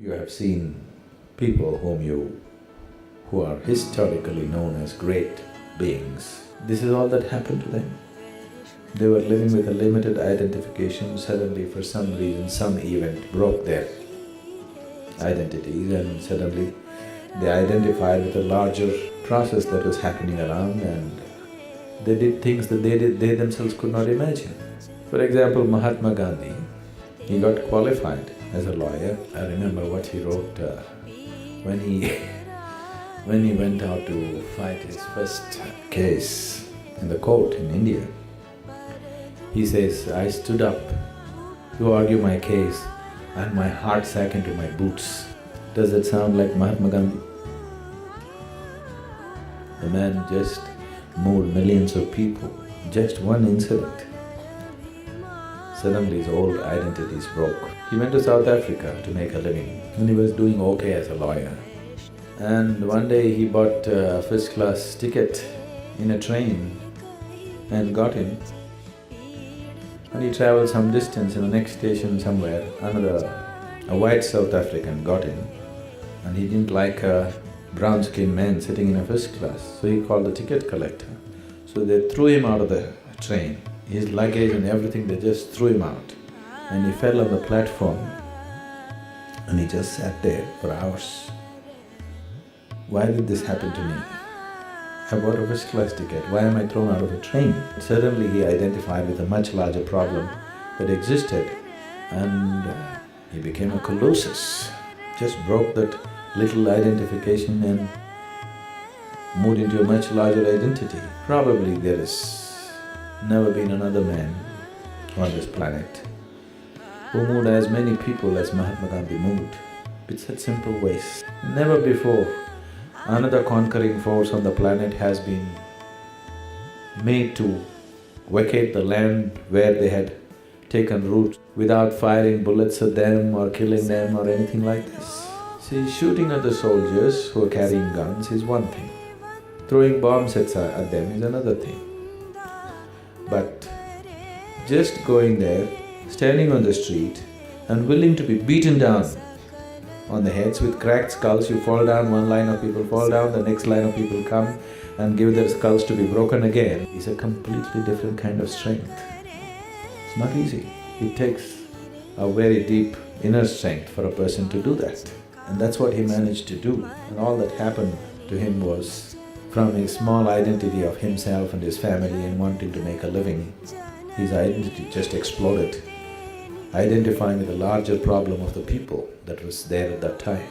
You have seen people who are historically known as great beings. This is all that happened to them. They were living with a limited identification. Suddenly, for some reason, some event broke their identities, and suddenly they identified with a larger process that was happening around, and they did things that they themselves could not imagine. For example, Mahatma Gandhi, he got qualified as a lawyer. I remember what he wrote when he when he went out to fight his first case in the court in India. He says, "I stood up to argue my case and my heart sank into my boots." Does that sound like Mahatma Gandhi? The man just moved millions of people, just one incident. Suddenly his old identities broke. He went to South Africa to make a living, and he was doing okay as a lawyer. And one day he bought a first-class ticket in a train and got in. And he traveled some distance. In the next station somewhere, a white South African got in, and he didn't like a brown-skinned man sitting in a first class, so he called the ticket collector. So they threw him out of the train. His luggage and everything, they just threw him out. And he fell on the platform, and he just sat there for hours. Why did this happen to me? I bought a first-class ticket, why am I thrown out of a train? Suddenly he identified with a much larger problem that existed, and he became a colossus. Just broke that little identification and moved into a much larger identity. Probably there has never been another man on this planet who moved as many people as Mahatma Gandhi moved, with such simple ways. Never before another conquering force on the planet has been made to vacate the land where they had taken root without firing bullets at them or killing them or anything like this. See, shooting at the soldiers who are carrying guns is one thing. Throwing bombs at them is another thing. But just going there, standing on the street and willing to be beaten down on the heads with cracked skulls, you fall down, one line of people fall down, the next line of people come and give their skulls to be broken again, is a completely different kind of strength. It's not easy. It takes a very deep inner strength for a person to do that. And that's what he managed to do. And all that happened to him was from his small identity of himself and his family and wanting to make a living, his identity just exploded, identifying with the larger problem of the people that was there at that time.